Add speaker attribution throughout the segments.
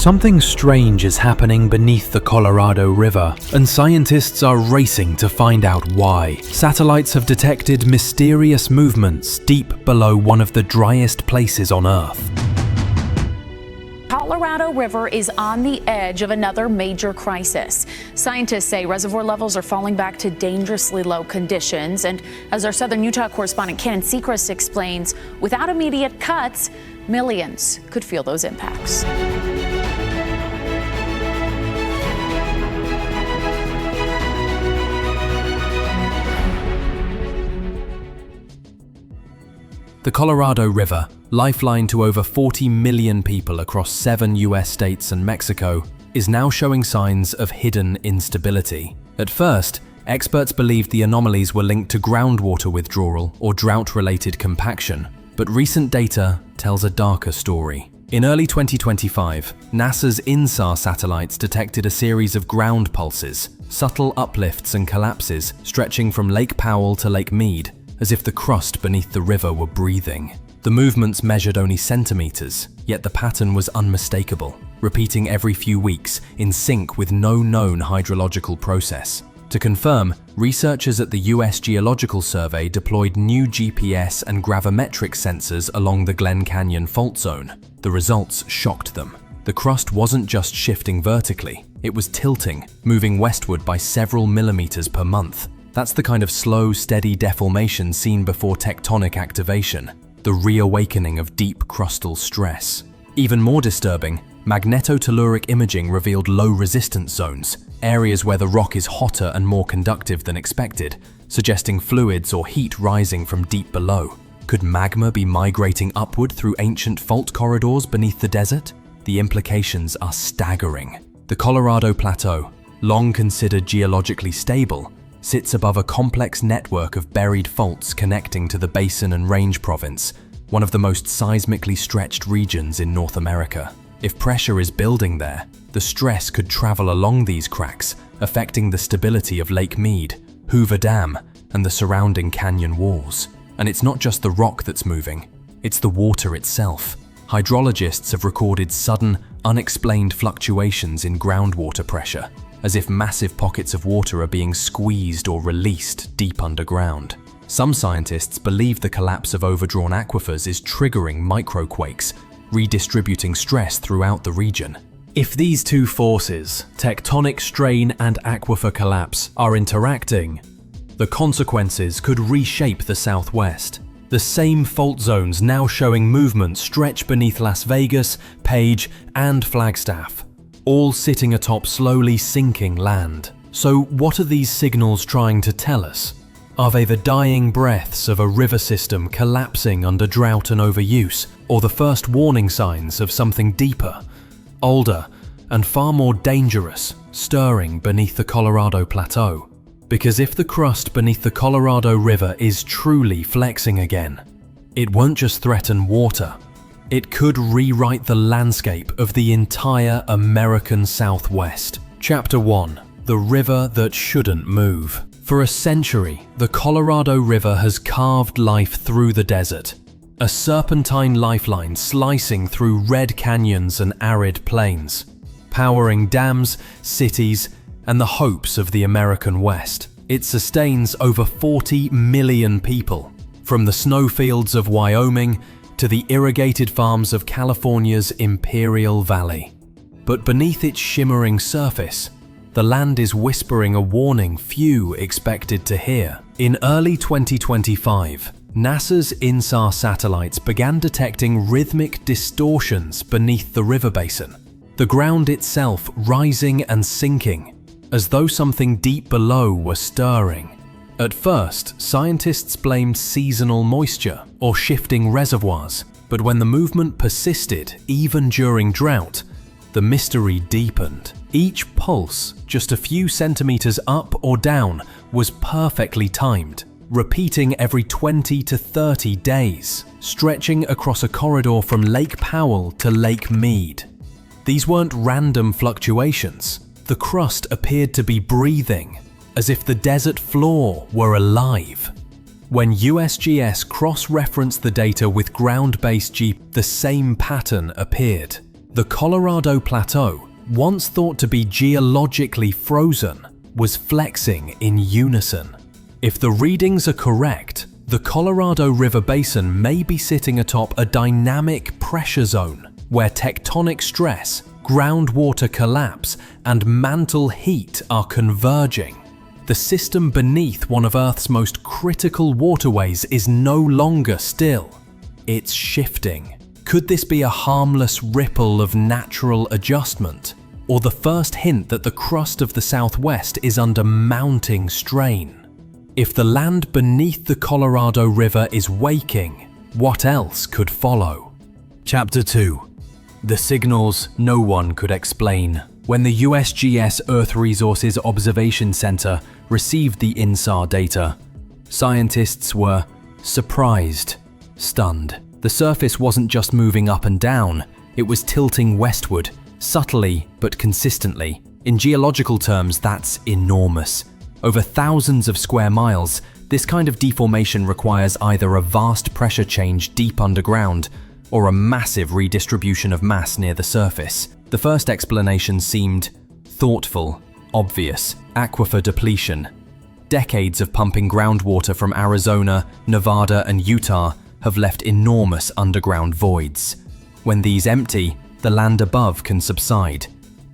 Speaker 1: Something strange is happening beneath the Colorado River, and scientists are racing to find out why. Satellites have detected mysterious movements deep below one of the driest places on Earth.
Speaker 2: Colorado River is on the edge of another major crisis. Scientists say reservoir levels are falling back to dangerously low conditions, and as our Southern Utah correspondent Ken Seacrest explains, without immediate cuts, millions could feel those impacts.
Speaker 1: The Colorado River, lifeline to over 40 million people across 7 US states and Mexico, is now showing signs of hidden instability. At first, experts believed the anomalies were linked to groundwater withdrawal or drought-related compaction, but recent data tells a darker story. In early 2025, NASA's InSAR satellites detected a series of ground pulses, subtle uplifts and collapses stretching from Lake Powell to Lake Mead, as if the crust beneath the river were breathing. The movements measured only centimeters, yet the pattern was unmistakable, repeating every few weeks in sync with no known hydrological process. To confirm, researchers at the US Geological Survey deployed new GPS and gravimetric sensors along the Glen Canyon fault zone. The results shocked them. The crust wasn't just shifting vertically, it was tilting, moving westward by several millimeters per month. That's the kind of slow, steady deformation seen before tectonic activation, the reawakening of deep crustal stress. Even more disturbing, magnetotelluric imaging revealed low resistance zones, areas where the rock is hotter and more conductive than expected, suggesting fluids or heat rising from deep below. Could magma be migrating upward through ancient fault corridors beneath the desert? The implications are staggering. The Colorado Plateau, long considered geologically stable, sits above a complex network of buried faults connecting to the Basin Range province, one of the most seismically stretched regions in North America. If pressure is building there, the stress could travel along these cracks, affecting the stability of Lake Mead, Hoover Dam, and the surrounding canyon walls. And it's not just the rock that's moving, it's the water itself. Hydrologists have recorded sudden, unexplained fluctuations in groundwater pressure, as if massive pockets of water are being squeezed or released deep underground. Some scientists believe the collapse of overdrawn aquifers is triggering microquakes, redistributing stress throughout the region. If these two forces, tectonic strain and aquifer collapse, are interacting, the consequences could reshape the Southwest. The same fault zones now showing movement stretch beneath Las Vegas, Page, and Flagstaff, all sitting atop slowly sinking land. So what are these signals trying to tell us? Are they the dying breaths of a river system collapsing under drought and overuse, or the first warning signs of something deeper, older, and far more dangerous stirring beneath the Colorado Plateau? Because if the crust beneath the Colorado River is truly flexing again, it won't just threaten water. It could rewrite the landscape of the entire American Southwest. Chapter 1. The river that shouldn't move. For a century, the Colorado River has carved life through the desert, a serpentine lifeline slicing through red canyons and arid plains, powering dams, cities, and the hopes of the American West. It sustains over 40 million people, from the snowfields of Wyoming to the irrigated farms of California's Imperial Valley. But beneath its shimmering surface, the land is whispering a warning few expected to hear. In early 2025, NASA's InSAR satellites began detecting rhythmic distortions beneath the river basin, the ground itself rising and sinking, as though something deep below were stirring. At first, scientists blamed seasonal moisture or shifting reservoirs, but when the movement persisted, even during drought, the mystery deepened. Each pulse, just a few centimeters up or down, was perfectly timed, repeating every 20 to 30 days, stretching across a corridor from Lake Powell to Lake Mead. These weren't random fluctuations. The crust appeared to be breathing, as if the desert floor were alive. When USGS cross-referenced the data with ground-based GPS, the same pattern appeared. The Colorado Plateau, once thought to be geologically frozen, was flexing in unison. If the readings are correct, the Colorado River Basin may be sitting atop a dynamic pressure zone where tectonic stress, groundwater collapse, and mantle heat are converging. The system beneath one of Earth's most critical waterways is no longer still. It's shifting. Could this be a harmless ripple of natural adjustment, or the first hint that the crust of the Southwest is under mounting strain? If the land beneath the Colorado River is waking, what else could follow? Chapter 2. The signals no one could explain. When the USGS Earth Resources Observation Center received the InSAR data, scientists were surprised, stunned. The surface wasn't just moving up and down, it was tilting westward, subtly but consistently. In geological terms, that's enormous. Over thousands of square miles, this kind of deformation requires either a vast pressure change deep underground or a massive redistribution of mass near the surface. The first explanation seemed thoughtful, obvious: aquifer depletion. Decades of pumping groundwater from Arizona, Nevada, and Utah have left enormous underground voids. When these empty, the land above can subside.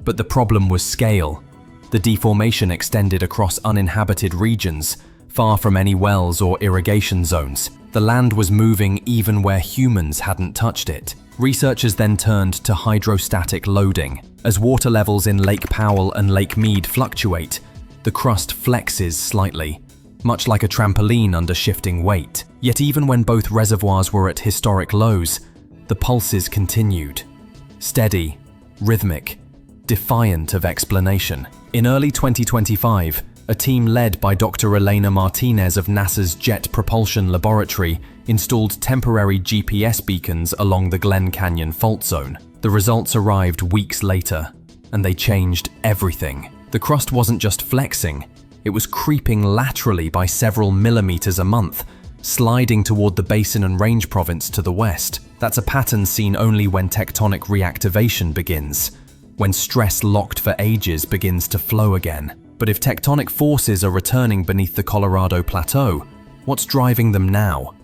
Speaker 1: But the problem was scale. The deformation extended across uninhabited regions, far from any wells or irrigation zones. The land was moving even where humans hadn't touched it. Researchers then turned to hydrostatic loading. As water levels in Lake Powell and Lake Mead fluctuate, the crust flexes slightly, much like a trampoline under shifting weight. Yet even when both reservoirs were at historic lows, the pulses continued. Steady, rhythmic, defiant of explanation. In early 2025, a team led by Dr. Elena Martinez of NASA's Jet Propulsion Laboratory installed temporary GPS beacons along the Glen Canyon fault zone. The results arrived weeks later, and they changed everything. The crust wasn't just flexing, it was creeping laterally by several millimeters a month, sliding toward the Basin Range province to the west. That's a pattern seen only when tectonic reactivation begins, when stress locked for ages begins to flow again. But if tectonic forces are returning beneath the Colorado Plateau, what's driving them now?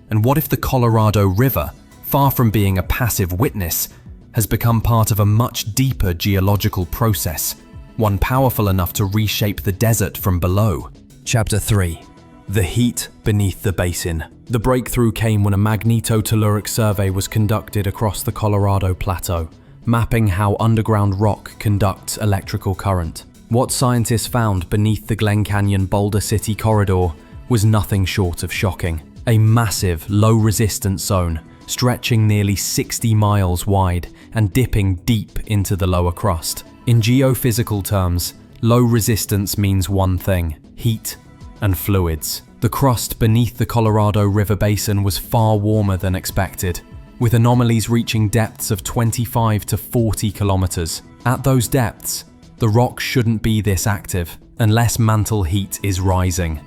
Speaker 1: And what if the Colorado River, far from being a passive witness, has become part of a much deeper geological process, one powerful enough to reshape the desert from below? Chapter 3. The heat beneath the basin. The breakthrough came when a magnetotelluric survey was conducted across the Colorado Plateau, mapping how underground rock conducts electrical current. What scientists found beneath the Glen Canyon Boulder City corridor was nothing short of shocking. A massive, low-resistance zone stretching nearly 60 miles wide and dipping deep into the lower crust. In geophysical terms, low resistance means one thing: heat and fluids. The crust beneath the Colorado River Basin was far warmer than expected, with anomalies reaching depths of 25 to 40 kilometers. At those depths, the rock shouldn't be this active unless mantle heat is rising.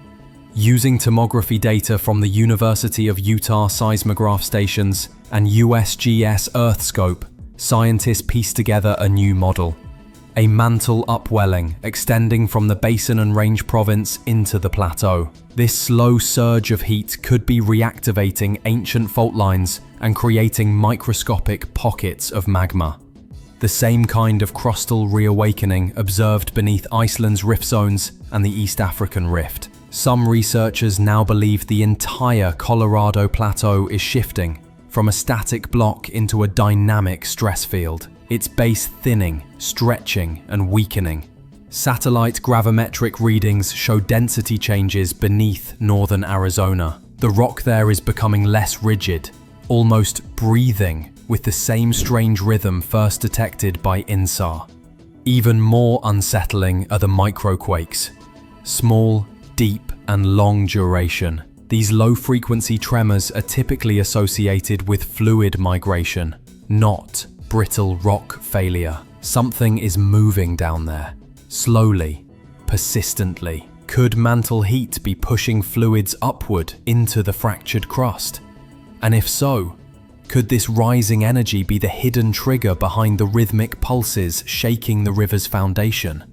Speaker 1: Using tomography data from the University of Utah seismograph stations and USGS EarthScope, scientists pieced together a new model: a mantle upwelling extending from the Basin Range province into the plateau. This slow surge of heat could be reactivating ancient fault lines and creating microscopic pockets of magma. The same kind of crustal reawakening observed beneath Iceland's rift zones and the East African rift. Some researchers now believe the entire Colorado Plateau is shifting from a static block into a dynamic stress field, its base thinning, stretching, and weakening. Satellite gravimetric readings show density changes beneath northern Arizona. The rock there is becoming less rigid, almost breathing, with the same strange rhythm first detected by InSAR. Even more unsettling are the microquakes. Small, deep, and long duration. These low-frequency tremors are typically associated with fluid migration, not brittle rock failure. Something is moving down there, slowly, persistently. Could mantle heat be pushing fluids upward into the fractured crust? And if so, Could this rising energy be the hidden trigger behind the rhythmic pulses shaking the river's foundation?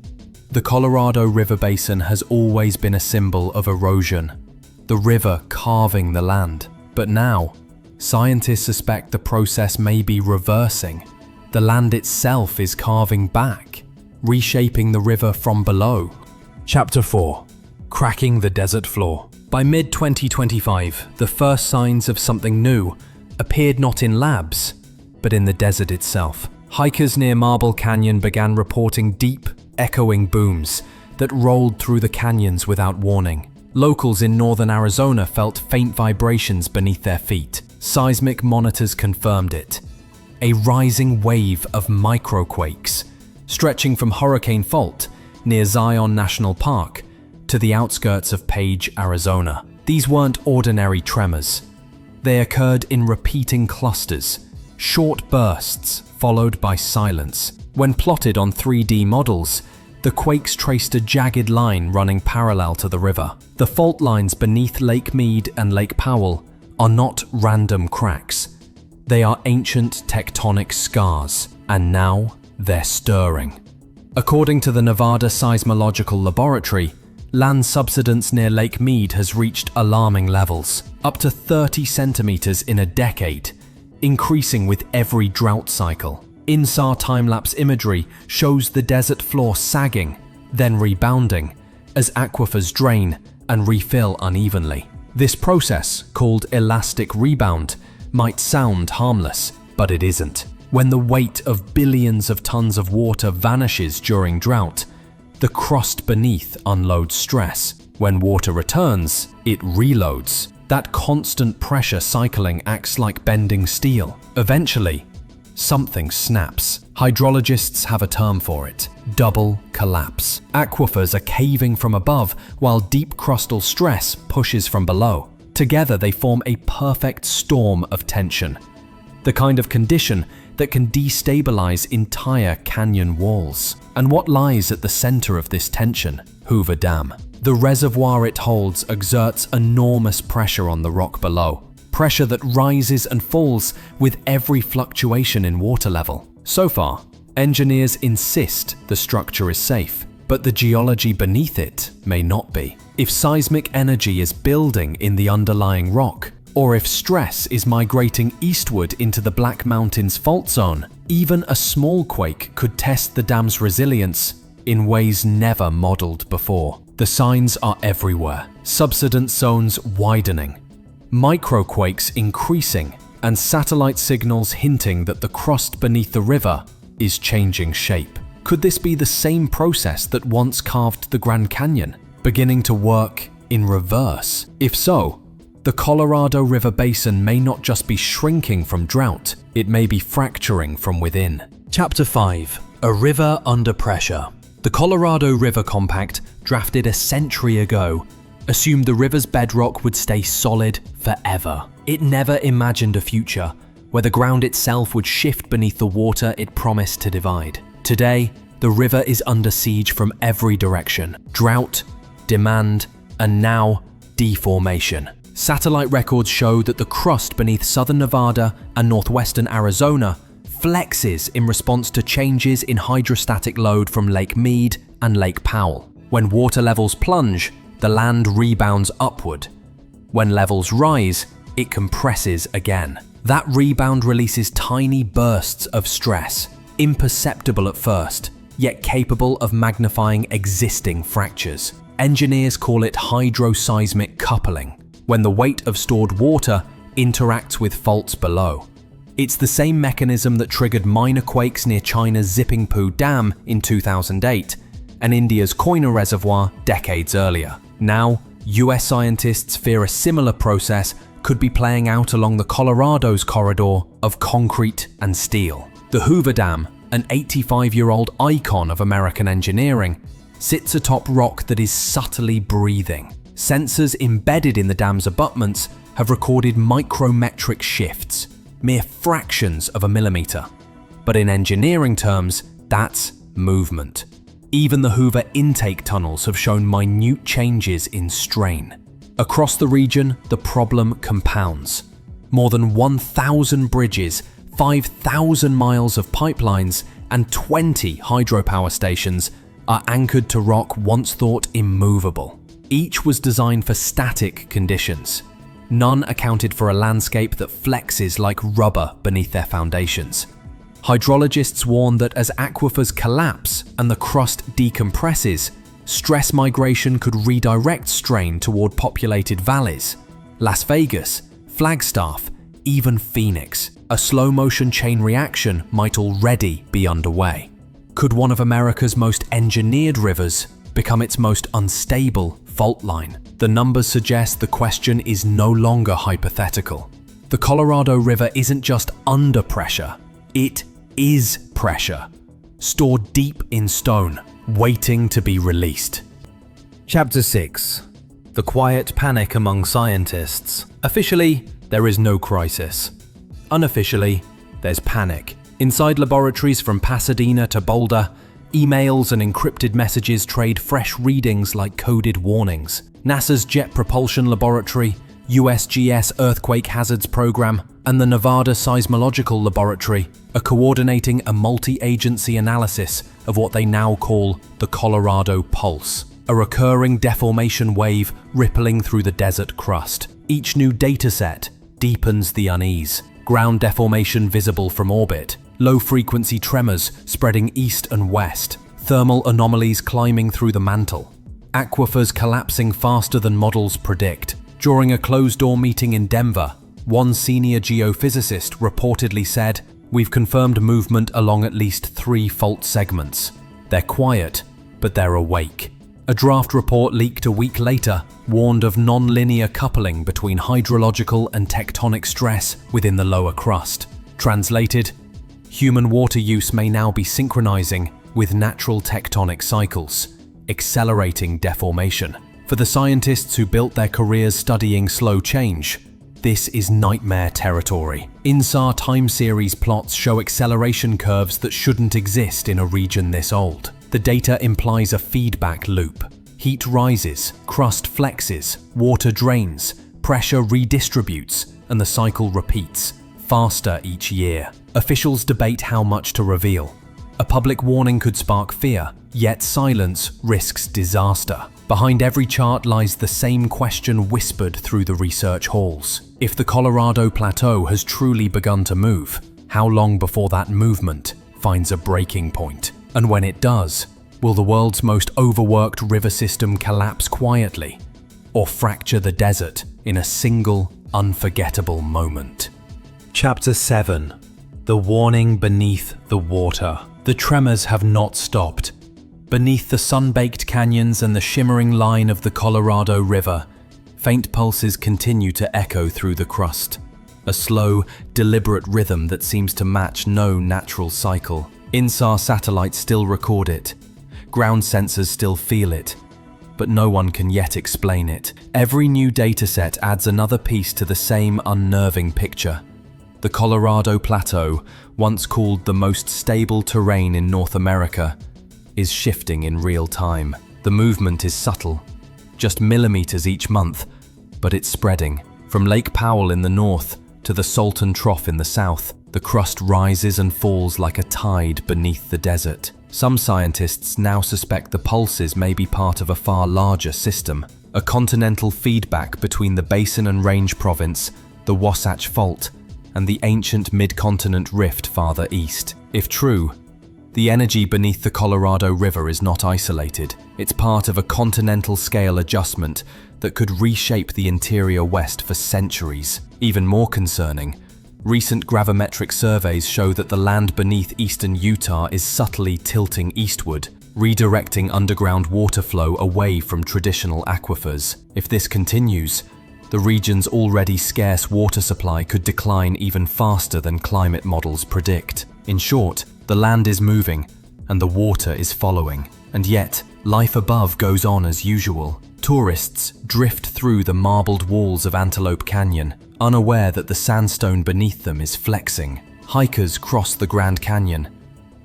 Speaker 1: The Colorado River Basin has always been a symbol of erosion, the river carving the land. But now, scientists suspect the process may be reversing. The land itself is carving back, reshaping the river from below. Chapter 4: Cracking the Desert Floor. By mid-2025, the first signs of something new appeared not in labs, but in the desert itself. Hikers near Marble Canyon began reporting deep, echoing booms that rolled through the canyons without warning. Locals in northern Arizona felt faint vibrations beneath their feet. Seismic monitors confirmed it. A rising wave of microquakes, stretching from Hurricane Fault near Zion National Park to the outskirts of Page, Arizona. These weren't ordinary tremors. They occurred in repeating clusters, short bursts followed by silence. When plotted on 3D models, the quakes traced a jagged line running parallel to the river. The fault lines beneath Lake Mead and Lake Powell are not random cracks. They are ancient tectonic scars, and now they're stirring. According to the Nevada Seismological Laboratory, land subsidence near Lake Mead has reached alarming levels, up to 30 centimeters in a decade, increasing with every drought cycle. InSAR time-lapse imagery shows the desert floor sagging, then rebounding, as aquifers drain and refill unevenly. This process, called elastic rebound, might sound harmless, but it isn't. When the weight of billions of tons of water vanishes during drought, the crust beneath unloads stress. When water returns, it reloads. That constant pressure cycling acts like bending steel. Eventually, something snaps. Hydrologists have a term for it: double collapse. Aquifers are caving from above while deep crustal stress pushes from below. Together they form a perfect storm of tension, the kind of condition that can destabilize entire canyon walls. And what lies at the center of this tension? Hoover Dam. The reservoir it holds exerts enormous pressure on the rock below, pressure that rises and falls with every fluctuation in water level. So far, engineers insist the structure is safe, but the geology beneath it may not be. If seismic energy is building in the underlying rock, or if stress is migrating eastward into the Black Mountains fault zone, even a small quake could test the dam's resilience in ways never modeled before. The signs are everywhere. Subsidence zones widening, microquakes increasing, and satellite signals hinting that the crust beneath the river is changing shape. Could this be the same process that once carved the Grand Canyon, beginning to work in reverse? If so, the Colorado River Basin may not just be shrinking from drought, it may be fracturing from within. Chapter 5: A River Under Pressure. The Colorado River Compact, drafted a century ago, assumed the river's bedrock would stay solid forever. It never imagined a future where the ground itself would shift beneath the water it promised to divide. Today, the river is under siege from every direction: drought, demand, and now deformation. Satellite records show that the crust beneath southern Nevada and northwestern Arizona flexes in response to changes in hydrostatic load from Lake Mead and Lake Powell. When water levels plunge, the land rebounds upward. When levels rise, it compresses again. That rebound releases tiny bursts of stress, imperceptible at first, yet capable of magnifying existing fractures. Engineers call it hydroseismic coupling, when the weight of stored water interacts with faults below. It's the same mechanism that triggered minor quakes near China's Hoover Dam in 2008 and India's Koyna Reservoir decades earlier. Now, US scientists fear a similar process could be playing out along the Colorado's corridor of concrete and steel. The Hoover Dam, an 85-year-old icon of American engineering, sits atop rock that is subtly breathing. Sensors embedded in the dam's abutments have recorded micrometric shifts, mere fractions of a millimeter. But in engineering terms, that's movement. Even the Hoover intake tunnels have shown minute changes in strain. Across the region, the problem compounds. More than 1,000 bridges, 5,000 miles of pipelines, and 20 hydropower stations are anchored to rock once thought immovable. Each was designed for static conditions. None accounted for a landscape that flexes like rubber beneath their foundations. Hydrologists warn that as aquifers collapse and the crust decompresses, stress migration could redirect strain toward populated valleys. Las Vegas, Flagstaff, even Phoenix. A slow-motion chain reaction might already be underway. Could one of America's most engineered rivers become its most unstable fault line? The numbers suggest the question is no longer hypothetical. The Colorado River isn't just under pressure, it is pressure, stored deep in stone, waiting to be released. Chapter 6. The quiet panic among scientists. Officially, there is no crisis. Unofficially, there's panic. Inside laboratories from Pasadena to Boulder, emails and encrypted messages trade fresh readings like coded warnings. NASA's Jet Propulsion Laboratory, USGS Earthquake Hazards Program, and the Nevada Seismological Laboratory are coordinating a multi-agency analysis of what they now call the Colorado Pulse, a recurring deformation wave rippling through the desert crust. Each new dataset deepens the unease. Ground deformation visible from orbit, low-frequency tremors spreading east and west, thermal anomalies climbing through the mantle, aquifers collapsing faster than models predict. During a closed-door meeting in Denver, one senior geophysicist reportedly said, "We've confirmed movement along at least 3 fault segments. They're quiet, but they're awake." A draft report leaked a week later warned of non-linear coupling between hydrological and tectonic stress within the lower crust. Translated, human water use may now be synchronizing with natural tectonic cycles, accelerating deformation. For the scientists who built their careers studying slow change, this is nightmare territory. InSAR time series plots show acceleration curves that shouldn't exist in a region this old. The data implies a feedback loop. Heat rises, crust flexes, water drains, pressure redistributes, and the cycle repeats, faster each year. Officials debate how much to reveal. A public warning could spark fear, yet silence risks disaster. Behind every chart lies the same question whispered through the research halls. If the Colorado Plateau has truly begun to move, how long before that movement finds a breaking point? And when it does, will the world's most overworked river system collapse quietly, or fracture the desert in a single, unforgettable moment? Chapter 7. The warning beneath the water. The tremors have not stopped. Beneath the sun-baked canyons and the shimmering line of the Colorado River, faint pulses continue to echo through the crust. A slow, deliberate rhythm that seems to match no natural cycle. InSAR satellites still record it. Ground sensors still feel it. But no one can yet explain it. Every new dataset adds another piece to the same unnerving picture. The Colorado Plateau, once called the most stable terrain in North America, is shifting in real time. The movement is subtle, just millimeters each month, but it's spreading. From Lake Powell in the north to the Salton Trough in the south, the crust rises and falls like a tide beneath the desert. Some scientists now suspect the pulses may be part of a far larger system, a continental feedback between the Basin and Range province, the Wasatch Fault, and the ancient mid-continent rift farther east. If true, the energy beneath the Colorado River is not isolated. It's part of a continental-scale adjustment that could reshape the interior West for centuries. Even more concerning, recent gravimetric surveys show that the land beneath eastern Utah is subtly tilting eastward, redirecting underground water flow away from traditional aquifers. If this continues, the region's already scarce water supply could decline even faster than climate models predict. In short, the land is moving, and the water is following. And yet, life above goes on as usual. Tourists drift through the marbled walls of Antelope Canyon, unaware that the sandstone beneath them is flexing. Hikers cross the Grand Canyon,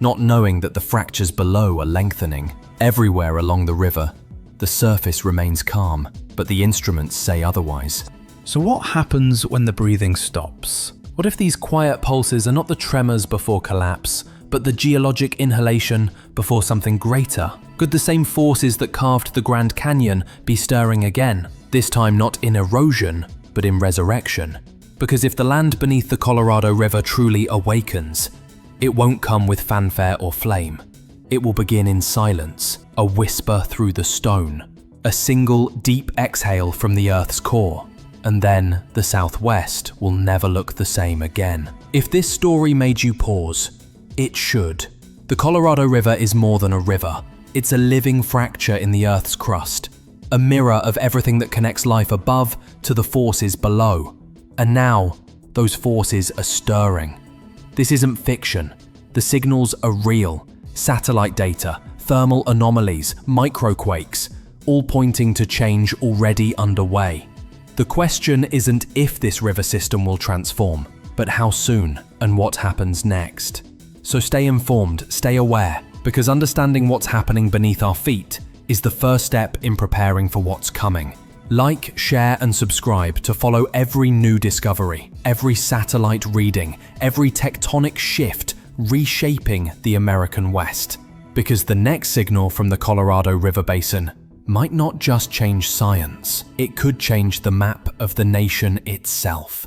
Speaker 1: not knowing that the fractures below are lengthening. Everywhere along the river, the surface remains calm, but the instruments say otherwise. So what happens when the breathing stops? What if these quiet pulses are not the tremors before collapse, but the geologic inhalation before something greater? Could the same forces that carved the Grand Canyon be stirring again? This time not in erosion, but in resurrection. Because if the land beneath the Colorado River truly awakens, it won't come with fanfare or flame. It will begin in silence, a whisper through the stone, a single deep exhale from the Earth's core, and then the Southwest will never look the same again. If this story made you pause, it should. The Colorado River is more than a river. It's a living fracture in the Earth's crust, a mirror of everything that connects life above to the forces below. And now, those forces are stirring. This isn't fiction. The signals are real. Satellite data, thermal anomalies, microquakes, all pointing to change already underway. The question isn't if this river system will transform, but how soon and what happens next. So stay informed, stay aware, because understanding what's happening beneath our feet is the first step in preparing for what's coming. Like, share, and subscribe to follow every new discovery, every satellite reading, every tectonic shift reshaping the American West. Because the next signal from the Colorado River Basin might not just change science, it could change the map of the nation itself.